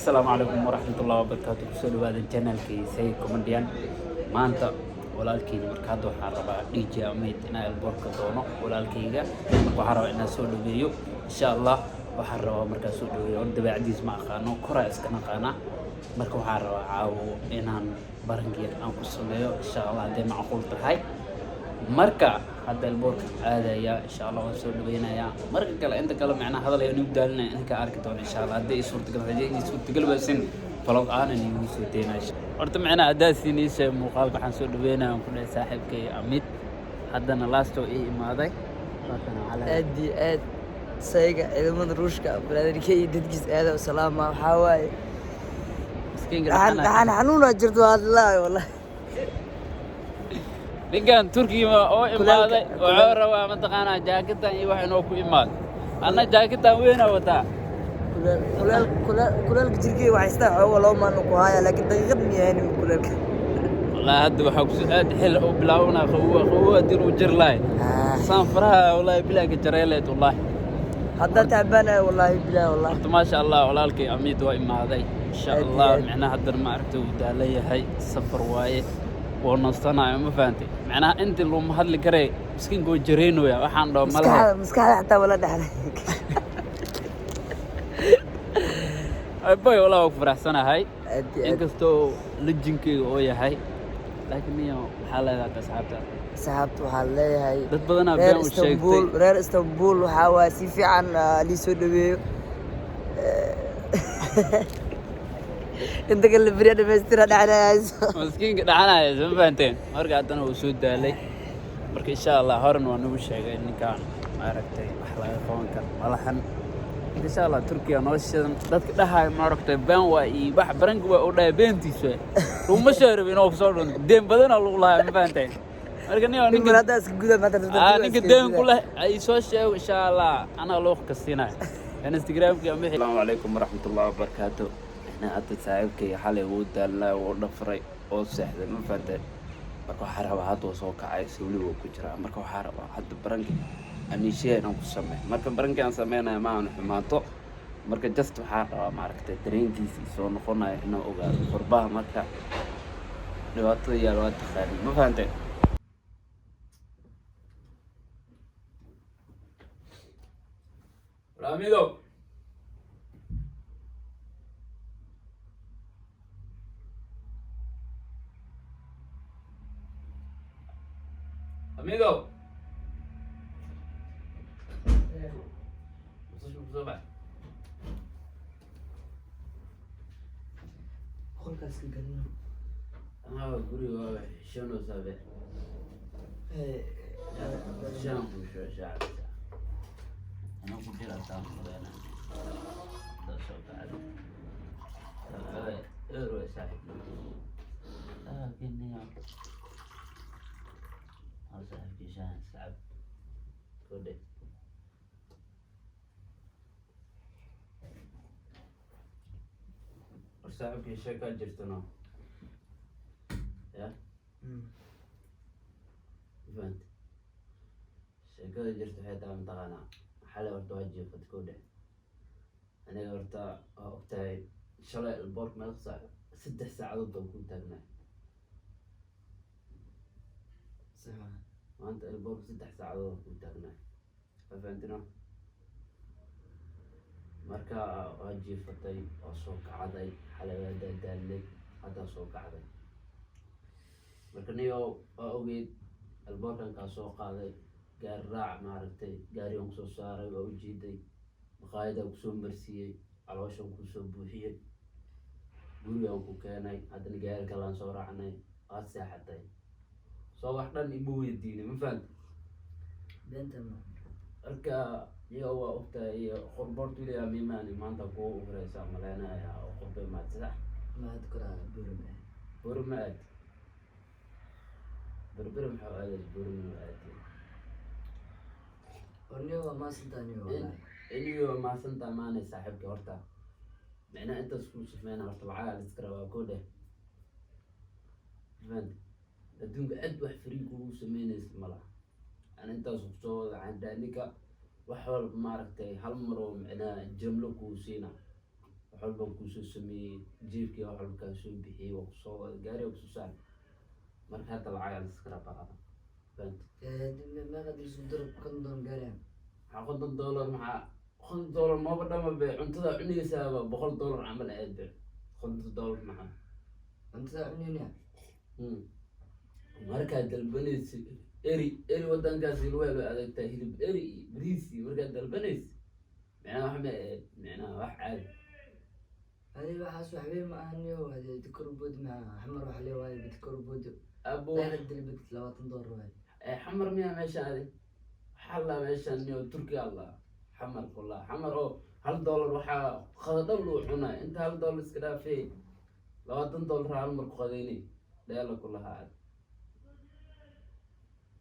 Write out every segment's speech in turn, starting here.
السلام عليكم ورحمة الله وبركاته kusoo dhawaada channelkii Say Comedian maanta walaalkeyga markaad waxaan rabaa DJ Ahmed inaan alboorka doono walaalkeyga waxaan rabaa inaan soo dhaweeyo insha Allah waxaan rabaa markaa soo dhaweeyo dabeecadiis ma aqaano kora iska naqaana marka waxaan rabaa caawo inaan barangeed aan ku sameeyo insha Allah hadii macquul tahay marka hadda alboorka aadaya insha Allah waan soo dhaweynaya marka kale inta kale macnaha hadal ay nuug daalinay in ka arki doono insha Allah hadii suurtagal hadii suurtagal baasin vlog aan inuu soo deenayo horta macnaha adaasiinaysa muuqaalka waxaan soo dhaweynaa aan ku dhahay saaxiibkay Ahmed haddana last oo ii imaaday aad sayga ciidamada ruushka balaadinka iyo dadkiis aad u salaama waxa waaye miskiinka waxaan xanuuna jirto wallahi ninkan Turkiga oo imaaday wuxuu rabaa mataqaanaa jaakitan iyo wax inuu ku imaado anna jaakitan weyn oo wata kuleel jirkii waxa istaa xoog loo maan ku haya laakiin daqiiqad miyaan kuleelka والله هذا وحق سؤال حل أو بلاونا قوة ديرو جرلاي صنفرها والله بلا كجريلة والله هذا تعبانة والله بلا والله ما شاء الله والله لك أميد وإما هذا إن شاء الله معناها هذا ما عرفته ودالي هاي سفر واي ونصنا ما فهمتي معناها أنت اللي مهد لك ري مسكين قوي جرينو يا وحان دو مالها مسكها حتى ولا دحلك أبوي والله أكبر أحسن هاي إنكستو لجنكي ويا هاي لكن يوم حالة ذاك سحبت وحالة هاي dad badan aan been u sheegtay reer Istanbul waxa waa si fiican li soo dhaweeyo inta kale bariya dhameystira dhacnayso miskiinka dhacnayso ma fahanteen marka haddana uu soo daalay marka insha Allah horan waan ugu sheegay ninkaan ma aragtay wax laga qaban karo malahan insha Allah Turkiga noloshadan dadka dhahay ma aragtay baan waa ii wax baranka waa u dhaay beentiisa uma sheerib inuu soo dhunto deen badan lagu lahaa ma fahanteen marka ninka hadda iska guda maanta ninka deen ku leh ay soo sheego insha Allah ana loo qasinaay Instagram-ka ama Assalamu alaykum warahmatullahi wabarakatuh أنا أتصاحبك حالي ودالله ودفري أو سحد ما فهمت مركو حرب هاد وصوك عايز يولي وكجرا مركو حرب هاد برنك أني شيء أنا كسمه مركو برنك أنا سمينا ما نحماته مركو جست حرب معركة ترين كيسي سو نخونا إنه أوجا قربها مركا لوقت يا لوقت خالي ما فهمت راميدو Amigo. خلك اسكن أنا أقولي والله شنو سبب؟ شنو شو شعب؟ أنا أقول لك تام أنا ده شو تعال إيروي ساحب لكني هذا كيشان صعب كده صعب كيشان جرتنا يا فهمت شكل جرت حياتها متغنى حلا ورد وجه فت كده أنا ورد وقتها شلون البورك ما يخسر 6 ساعات ضد كنت هنا وأنت البورك 6 ساعات كنت هنا فهمتنا marka waa jiifatay oo soo kacday xalawada daalay hada soo kacday marka niyo ogeed alboorkan ka soo qaaday gaar raac ma aragtay gaarigan ku soo saaray oo u jiiday maqaayada ku soo marsiyay calooshan ku soo buuxiyay guriga ku keenay hadana gaari kale aan soo raacnay aad saaxatay soo wax dhan ibu weydiinay ma fahant بنتنا marka iyo waa ogtahay qorbortu ilaa miimaani maanta ku ugraysa maleenaya oo qorbe ma sax ما أذكر برمه burmaad burburum xawaaday burmaad ونيو ما صدقني والله iniyo ma santa maana saaxiibka horta macna inta isku sufmeena horta waxa la iskara waa koode fahant adduunka aad wax free kugu sameynaysa malaha أنا أنت سوق عند ذلك وحول ماركتي هل مرو معنا جملة كوسينا walbaan kuusoo sameeyey jiifkii wax walba kaa soo bixiyey waa kusoo wada gaari waa kusoo saar marka hadda lacag aan iskala baqada fahanta meeqa dilsu dar kan doon gaaraan maxaa $50 maxaa $50 maba dhama be cuntada cunaysaaba $100 camal aad be $50 maxaa cuntada cunayna markaad dalbanaysa eri wadankaasi waa loo adagtaa hilib eri iyo bariisi markaad dalbanaysa micnaha wax ma ahayd micnaha wax caadi هذه واحد صاحبي معاني وهذا ذكر بود مع حمر وحلي وهذا ذكر بود abo غير الدلبت $20 وهذا xamar miyaa meeshaadi xalla meeshan iyo turki allah xamar kullah xamar oo $1 waxaa qadadhan loo cunaa inta $1 iska dhaafay $20 hal mar ku qadayni dheela kullahaa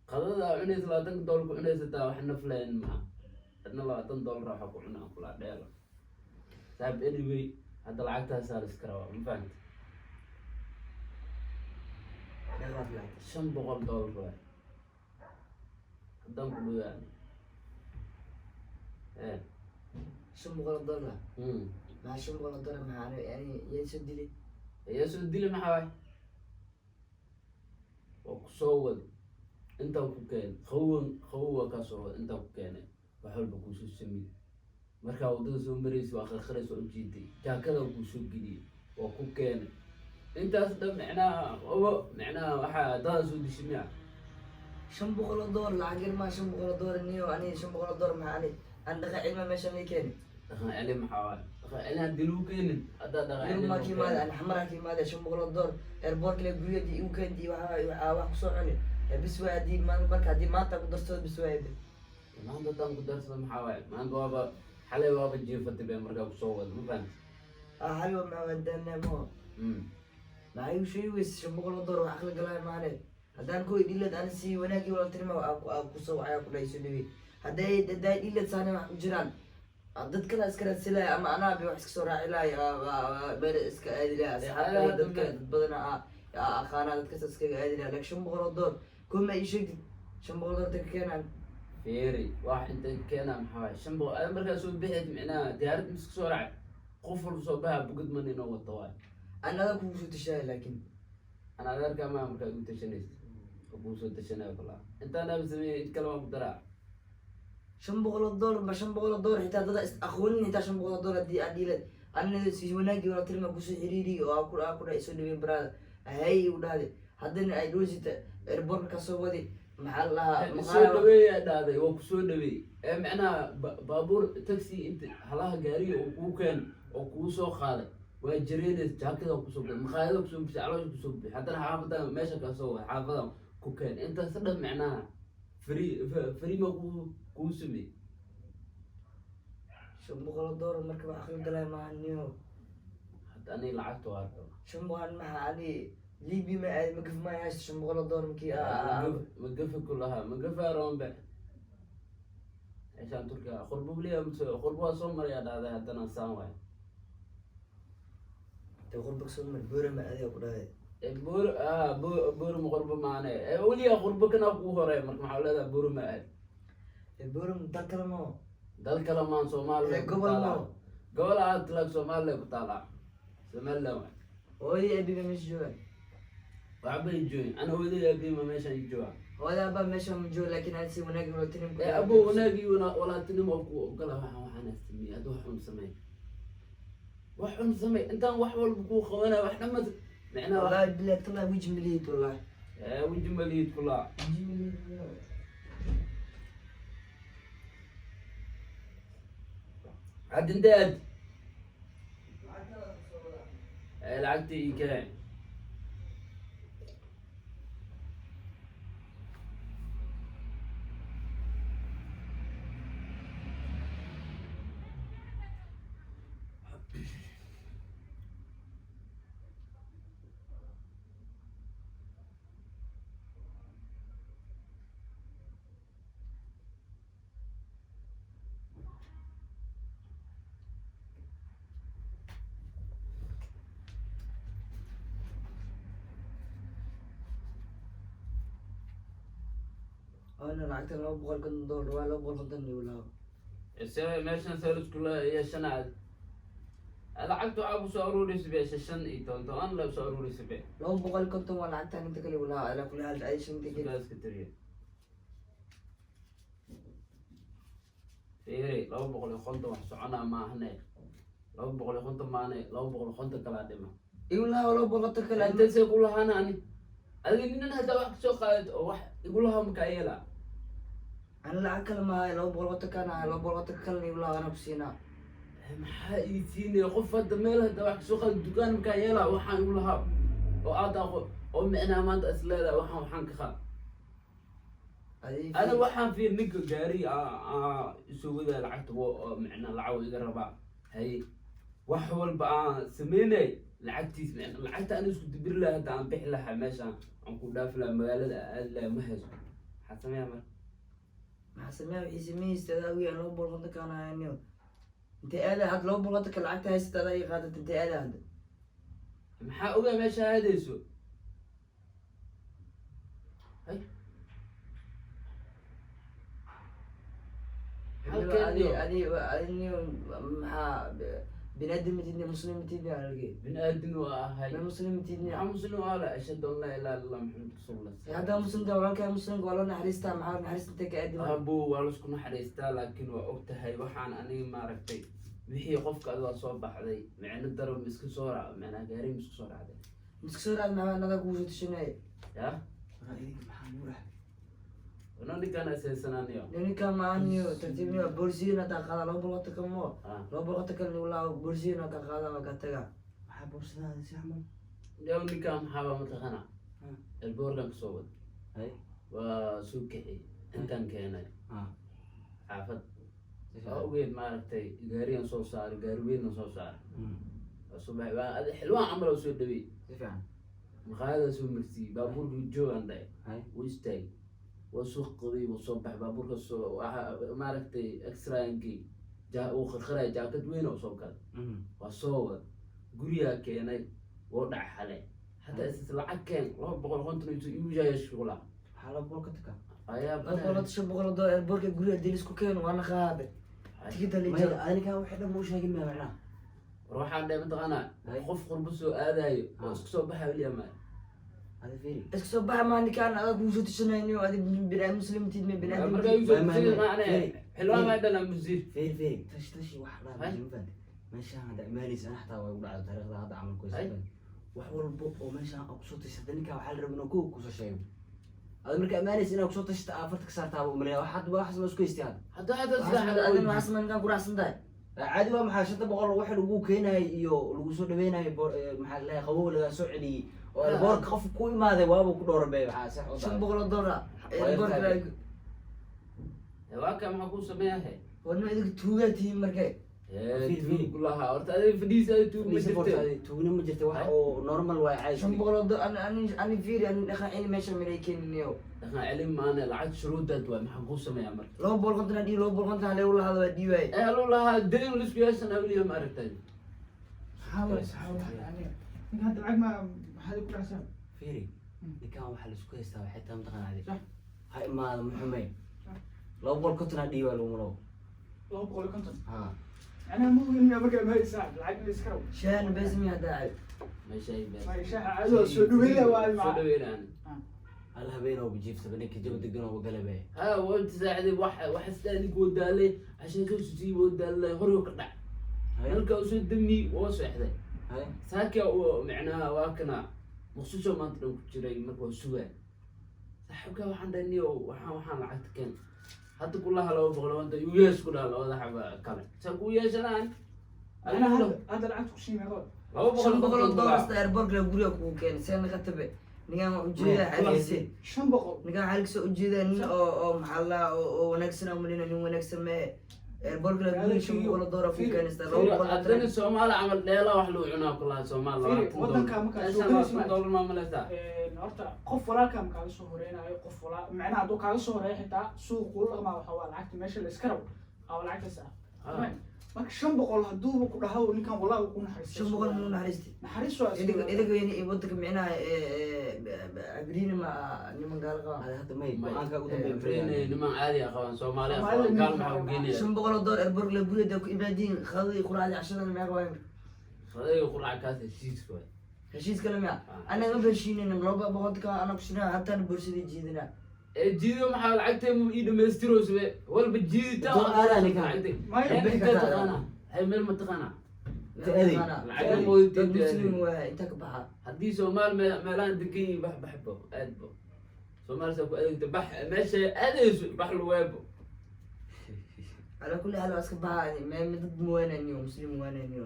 qadada cunaysa $20 ku cunaysataa wax naflayn ma adna $20 waxa ku cunaa kullaa dheela saab anyway hadda lacagtaasaa la iska rabaa ma fahamta $500 waay haddaan ku dhawaan $500 مع $500 مع يعني يسد لي ayaa soo dili maxaa waay waa ku soo wada intaan ku keenay qawowa kaa soo wada intaan ku keenay wax walba kuusoo sameeyey markaa waddada soo maraysa waa qarqaraysa waa ujeeday jaakada kuusoo geliyey waa ku keenay intaas dhan micnaha waxaa dadaa soo dishi miya $500 العقل ما $500 نيو أنا $500 مع أنا دخل علم ماشي ميكاني dhaqan celi maxaa waay dhaqan celi haddii lagu keenin haddaa dhaqan يوم ما كي ماذا أنا حمرها كي ماذا $500 إيربورت لي بيو دي يمكن دي واحد صعني بس واحد دي ما بركة دي ما تقدر تسوي بس واحد maanta haddaan ku darsada maxaa waay maanta waaba xalay waaba jiifatay bee markaa kusoo wada ma fahamti حلوة ما ودنا مو ما أي شيء ويس $500 وعقل قلنا معنا هذا كوي ديلت أنا سي وناجي ولا ترمى أكو سو عيا كله يسوي هذا ديلت سنة جيران ضد كلا اسكرت سلا أما أنا بيوحش كسر علاي بير اسك أدري أصحاب ضد كلا بدنا أخانا ضد كسر اسك أدري لك $500 كل ما يشيك $500 تكينا fiiri wax inta keena maxaa waay shan boqol ada markaa soo bixid micnaha diyaarad miska soo racay qof walba soo baxa bugad man inoo wata waay أنا ذاك وشو تشاي لكن ana adeerkaa maa markaa igu tashanaysa oo kuu soo tashanaya kulaa intaan aaba sameeyey id kale waan ku daraa $500 ما $500 حتى ضد أخوني حتى $500 دي أديلت أنا سي وناجي ولا ترمى كوسو حريري أو أكل يسوي براد هاي ودادي هذين أيدوزي إربور كسوودي محلها kusoo dhaweeyaa dhaaday waa kusoo dhaweey micnaha baabuur taxi inta halaha gaariga oo kuu keen oo kuu soo qaaday waa jareedays jaakada kusoo bixi maqaayada kusoo bixi caloosha kusoo bixi haddana xaafada meesha kaa soo wada xaafada ku keen intaas dhan micnaha free ma kuu sameeyey $500 مركب أخذ قلنا مع النيو hadda aniga lacagta waa raba $500 مع علي ليبي ما مقف ما يعيش $500 مكي magafi ku lahaa magafi aroonbe meeshaan turkiga qurbo weliya qurbo waa soo marayaa dhaaday haddana saan waay تقول بكسر من بورة ما أذي أقول هذا buur ma qurbo maane weliya qurbo kana kuu horay marka maxaa leedahay buur ma aad البورة متذكر ما dal kale maan soomaaliya ku gobol taalaa ma gobol aad tilaag soomaaliya ku taalaa somaliland waay وهي أبي مش جوا waxbay jooyin ana waday aabima meeshaan i jooga وهذا أبا مش هم جو لكن أنا سي وناجي ولا ترمى abo wanaagii walaatinimo ku ogola waxaan sameeyey hadda wax xun samey wax xun samey intaan wax walba kuu qabanaya wax dhamad micnaha والله بالله طلع وجه مليت والله weji maliid kulaa وجه مليت hadda intee aad lacagtii ii keen أنا لعبت أنا أبغى كن دور ولا أبغى خدني ولا meeshan saalis kula iyo shanaad lacagtu waxaa kusoo aruuraysa be shan iyo toban la soo aruuraysa be 250 waa lacagtaan inta kale walaa ala kulli hal ay shantii kale iska tiriya fiiri 250 wax soconaa maahane 250 maahane 250 kala dhima ilaa 250 kale inta se ku lahaana ani adiga ninan hadda wax soo qaad oo wax igu lahaa marka ayela ana lacag kale ma 250 kana 250 kale ilaa ana kusina maxaa ii siinaya qof hadda meel hadda wax soo qaad dukaan marka ayela waxaan igu lahaa oo aad aqo oo micnaa maanta isleedahay waxaan ka qaad أنا واحد في نيك جاري يسوي ذا لعبت هو معنا لعوي يقربا هاي وحول بقى سميني لعبتي سمعنا لعبت أنا سكت برلا هذا عم بيح لها ماشان عم كودا في المجال المهز حسميها ما حسميها بحسميه استداوي أنا لو بلغتك أنا يعني أنت هذا حد لو بلغتك لعبت هاي استداوي قادت أنت هذا محاوجة ماشي هذا يسوي هاي أني بنادم تدني مسلم تدني على الجي بنادم وهاي مسلم تدني مسلم ولا أشهد أن لا إله إلا الله محمد رسول الله هذا مسلم ده ولا كان مسلم ولا نحرسته معاه نحرسته كأدم أبو ولا سكون حرسته لكن وقتها هاي وحان أنا ما ركتي وحي قفك الله صباح علي مع أن الدرب مسك صورة معنا جاري مسك صورة عليه مسك صورة مع أنا قوة الشناي يا رأيك محمود ونحن كان أساسنا نيو. نحن كان معانيو ترتيبنا برزينا تأخذ لو بلغتك مو. لو بلغتك ولا برزينا تأخذ وكتجا. محب برزينا هذا سيعمل. اليوم كان محابة متخنا. البورغان صوت. هاي. وسوكي. أنت كأنك. عفت. أوجد ما رتي جارين صوصار جاروين صوصار. الصبح هذا حلوان عمره سود دبي. فعلا. مخالد سود مرسي بابور جو عنده. هاي. ويستاي. وسوق قوي وصبح بابور كسو ما ركتي إكسترا إنكي جا وخرج جاكت وينه وصوكات وصوت قرية كأني وضع حلي حتى أساس العكين لو بقول كنت يوجا يشغله حلا بوركتك أيا بقول تشوف بقول ده البورك قرية دينيس كوكين وأنا خابر تيجي اللي جا أنا كان واحد مو شايف ما معنا روح عند متغنى خوف قربسو هذا وسكسو بحا اليمن هذا فيري. إسكسو بحر ما عندي كان أنا وجود الشناينيو هذا بناء مسلم تيد من بناء. مركز يوجد معنا حلوة ما عندنا مزير. فيري تشي واحد لا مفند. ماشي هذا ماليس أنا حتى وأقول على الطريق هذا عمل كويس. وحول البوق وماشي أقصد تشدني كوحل ربنا كوس شيء. هذا مركز ماليس أنا أقصد تشت أفرتك صارت أبو مريا واحد واحد مسكو يستيان. هذا أنا ما حسب من كان كراس نداي. عادي ما محاشة بقول واحد وجوك هنا يو الوجود هنا محل خوول سعودي. البورك خف كوي ماذا وابو كدور بيه حاسح شن بقول الدورة البورك واكا ما أقول سميها وانا إذا توجتي مركي في كلها أرت هذه فديس هذه تونا مجرت واحد أو نورمال واي عايش شن بقول الدورة أنا فيري أنا دخل عيني ماشي أمريكان نيو دخل علم ما أنا العاد شروط ده ما أقول سميها مركي لو بقول كنت ندي لو بقول كنت عليه ولا هذا دي واي لو لها دين لسه أنا أولي ما أرتاج حاول يعني هذا العقد ما هذا كل حساب فيري كان واحد سكوي استوى حتى متقن عليه صح هاي ما محمد لو بقول كنت ندي ولا مرو لو بقول كنت أنا مو إني أبغى ما يساعد العقد يسكروا شان باسمي هذا عيب ما شيء بس ما يشاع عدو سودوية والمع سودوية يعني الله بينه وبجيب سبنيك جبت دقنا وقلبه وانت ساعدي واحد ثاني يقول دالي عشان كل شيء يقول دالي هرو قطع نلقى وسود دمي ووسع ذا ساكي ومعناها واكنا مخصوصا ما انت لو كجري مركو سوا صاحبك waxaan dhaynay waxaan lacagta keen hadda kullaha loo boqol wanda US kullaha loo xaba kale san ku yeeshanaan أنا هذا العقد كل شيء ما هو شن بقول الدور استير برجر غوريا كو كين سين كتبه نيغان وجيدا حاليسي شن بقول نيغان حالكس وجيدا نين او محلا او ونكسنا ومنين نين ونكسن ما برجر غوريا شن بقول الدور في كين استير لو بقول عندنا الصومال عمل ديلا wax loo cunaa kullaha Soomaal wadanka ma ka soo dollar ma malata horta qof walaalka ma kaaga soo horeynayo qof wala macnaha haduu kaaga soo horeey xitaa suuq uu laqma waxa waa lacagta meesha la iska rabo aw lacagta saa marka 500 haduu ku dhahaw ninkan wallahi ku naxariistay 500 mu naxariistay naxariisto idiga in wadanka micnaha abriina ma niman gaal qaba hada may aan ka ugu dambeeyay niman caadi ah qaban Soomaaliya gaal ma u geynay $500 burger la gurida ku ibaadin khadi quraadi 10 ma qaban qadayga quraca kaas heshiiska waay heshiis kale miya anaga ma heshiinayna laba boqolka ana kusinaa hataan bulshada jiidina jiido maxaa lacagtay mu ii dhamaystiroosabe walba jiidita hay meel ma taqaanaa muslim waa inta ka baxa haddii soomaali meelahan degan yihiin baxbo aadbo soomaalisa ku adeegta bax meesha aadayso bax luweebo على كل حال اسك باع ما ضد موانانيو مسلم موانانيو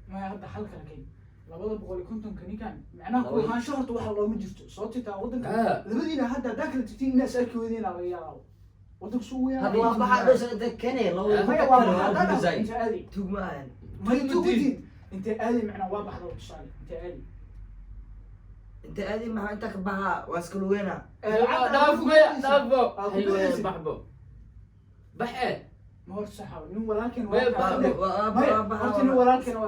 ما hadda halka kay 250 kani kan macnaha ku ahaan shahorta waxa loo ma jirto sababtoo taa wadanka labadiina hadda daakal tigtiin inaas arki weydeen la yaabo wadanka soo weeyaan هذا واحد بس انت كني لو انت تجمعان ما تودين انت آلي معنا واضح هذا التصالي انت آلي انت ادي ما انت كبها واسكل وينها دافو ايوه بحبو بحال ما هو صح ولكن ولكن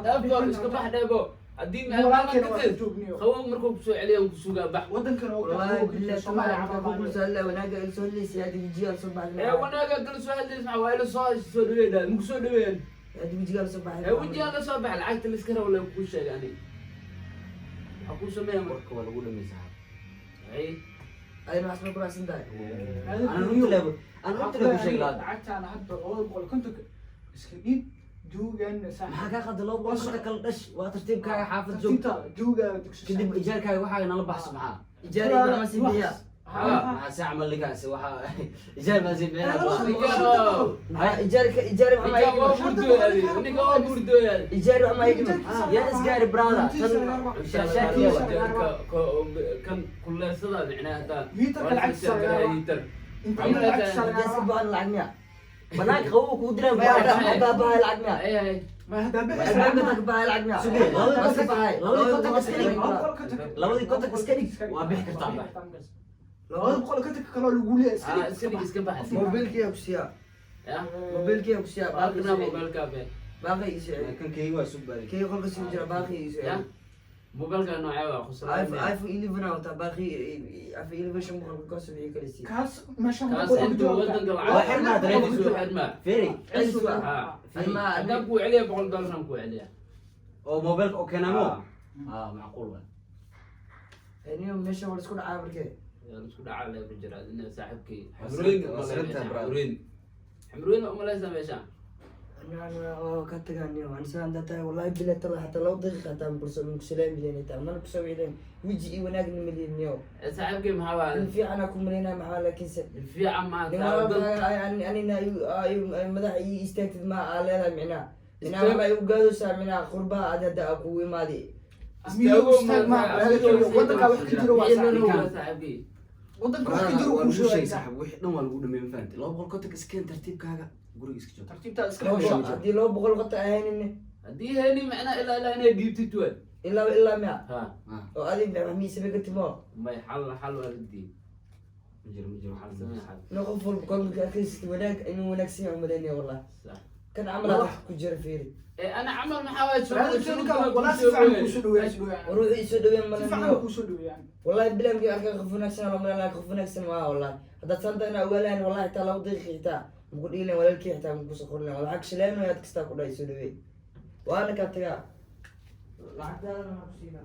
دافو اسك بحدابو الدين ما كتب خوو مركو كسو عليهم كسوغا بح ودن كانوا والله بالله طبعا عم سهله وناقه يسولي سيادي بيجي صباح ايه وناقه كل سؤال اسمع ويلو صاج سو دويدا مكسو دوين هذه بيجي صباح ايه وجي انا صباح العقد الاسكره ولا كل شيء يعني اكو سميه مركو ولا ولا مساحه اي اي ما اسمع كل سنه انا نقول انا قلت له شيء لا قعدت انا حتى والله كنت اسكيب جوجان صح maxaa ka qad loo boqolka kala dhash waa tartiibkaaga xaafad joogta جوجا kadib ijaarkaaga waxaaga nala baxs maxaa ijaariga ma siibiya maxaa si camal ligaasi waxa ijaar ma siibiya ijaari maxaa ijaari maxaa ya isgaari brother kan kulleysada micnaha hada ميتر العكس انت جالس بقى العجمية بناك خوك ودرا بقى العجمية اي ما هذا البنك بقى العجمية بس بقى لو دي كنت اسكني وابيح كرتان لو بقول كنت كانوا يقولوا لي اسكي بحث موبيلك يا بسيا موبيلك يا بسيا باقي موبايل كافي باقي يسوي كان كيوا سوبر كي يقول بس يجرا باقي يسوي موبايل كان نوعه خسران ايفون 11 او باقي ايفون 11 شو مخرج كاس في كريستي كاس ما شاء الله كاس انت ودن واحد ما قلعه دريت واحد ما فيري ما ادبوا عليه بقول دولار نكو عليه او موبايلك او كانامو معقول وين يعني يوم مشى ولا سكون عامل كده اسكو دعا عليه بجراد انه صاحبك حمرين وما ليس ميشان انا كنت غني وانا سان دتا والله بلا ترى حتى لو دقيقه تام برسل سلام بلين تام انا كسويدين ويجي وناق مليون يوم صاحبك ما في انا كم ملينا مع لكن في عم يعني مدح يستكتب ما علينا معنا انا ما يقالوا سامنا قربا عدد اكو مادي ودك واحد كتير صاحبي ودك واحد كتير شو شيء صاحب وحنا ما نقول ما فهمت لو بقول كنت اسكن ترتيبكaaga guriga iska joog ترتيبتها اسكان هذه لو بقول قطع هيني هدي هني معنا الا انا جبت توال الا ما ها وقالي بحمي سبقت ما ما حل والدي مجر حل سمي حل نقف بقول كيس وناك انه وناك سمع مدني والله صح كان عمل كجر فيري انا عمل محاولة ولا تفعل كوسدو وروح يسدو يوم تفعل كوسدو يعني والله بلا مجي اركا خفنا سنه ولا لا خفنا سنه ما والله هذا صدق انا اولا والله حتى لو ضيق حتى بقول لي ولا الكي حتى بقول سخرنا ولا عكس لانه يا تكستا كل يسدو وانا كاتيا لعبت انا ما بسينا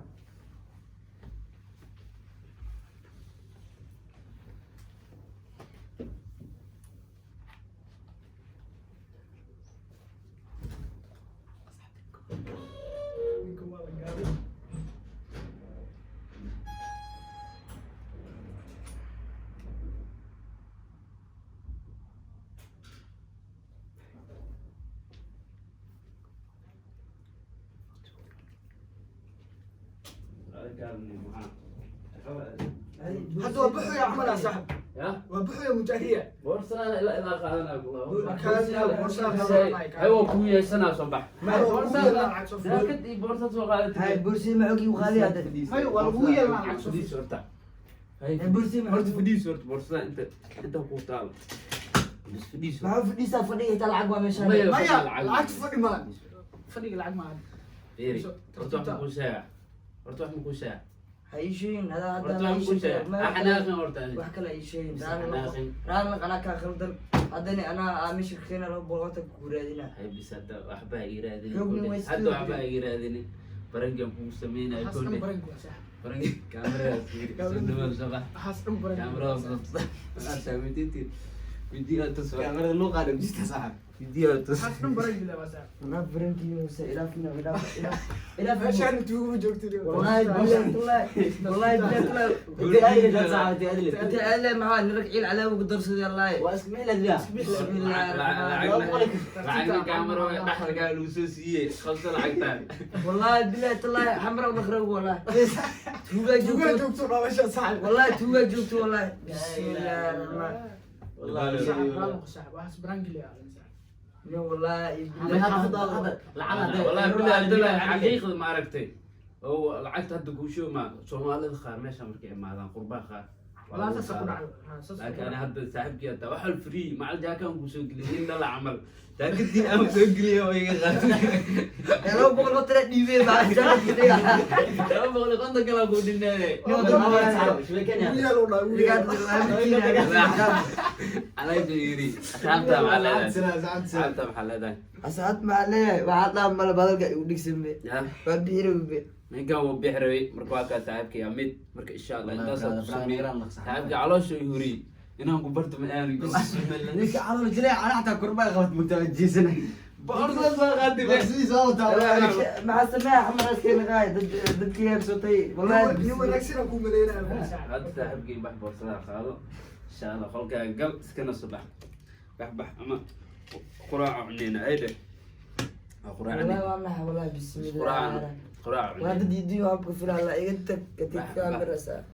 حتى وبحوا يا عمر يا صاحب يا وبحوا يا مجاهية بورصة لا قادنا والله كان ايوه كويا سنة صباح بورصة لكن بورصة وقالت هاي بورسي معوكي وخالي هذا هاي والبوية اللي معك فدي صورتها هاي بورسي قلت معوكي فدي صورت بورصة انت وقوتال بس فدي صورت ما هو في لسه فنيه تلعب ومشان ما ما يا العكس فرق ما فرق العق ما فيري رتوح مكون ساعة رتوح مكون ساعة هاي شيء هذا horta هذا waan kuu sheegay xanaaqin horta wax kale ay sheegin Is raan xanaaqin. anaa kaa khaldan haddana anaa mishirkeena loo boqota ku raadina hay bis hadda waxba ha ii raadinin Rogni kule. way hadda still waxba ha ii raadinin barangan kugu sameynayo waxaas dhan kule barank waa sax barangi kameradaas fiiri soo dhawaad soo bax waxaas dhan barank kamerada qabta midintii video tus كاميرا اللغة أنا بجيت صاحب video tus waxaas dhan barank bila waa sax anaa barankii muuse ilaafina ilaaf meeshaan tuugu joogtay والله بالله والله بالله بدي أي رجال صاحب بدي أدلي انت قال معاه نرك عيل على وقدر سيدي الله واسمع لك لا بسم الله الرحمن الرحيم lacagna kaamero dhaxalkaa lagu soo siiyey qabso lacagtaan والله بالله والله حمراء ونخرب والله توبا tuuga جوكتو joogto dhaa meeshaan sax والله توبا جوكتو والله بسم الله الرحمن والله sax baa sax waxaas barank bila والله من هذا هذا لعل والله بالله hadda xaqiiqda ma aragtay oo lacagta hadda kuu shooma Soomaalida qaar meesha markay imaadaan qurbaa qaar walaa saas ku dhacay laakiin ana hadda saaxiibkii hadda waxa free macal jaakan ku soo geliyay dhala amal daakadii aan soo geliyay oo iga qaatay لو بقول قلت لك دي بيه بعد جالك كده laba boqol iyo konton kala ku dhinaaday شو كان يا wiil oo dhaa alayka yiri asxaabta maxaa asxaabta maxaa leedahay أسعد معليه وعاد لهم مال بدل قاعد يوديك سمي ya فبيرو بي ninkan wuu bixraway marka waa kaa saaxiibkay amid marka insha Allah intaas ku sameeyay saaxiibka caloosha yuri inaan ku barto ma aan نيك على الجلي على حتى كربا غلط متوجسنا boqorada soo qaatay بس سو مع السماح حمد كين غاي ضد كيان صوتي والله nin wanaagsan ku maleynaa hadda saaxiibkii bax boorsada qaado insha Allah qolka gal iskana subax bax ama quraaca cunina ayde quraacni والله والله بسم الله quraaca وهذا دي دي وابك في الله انت كتير كاميرا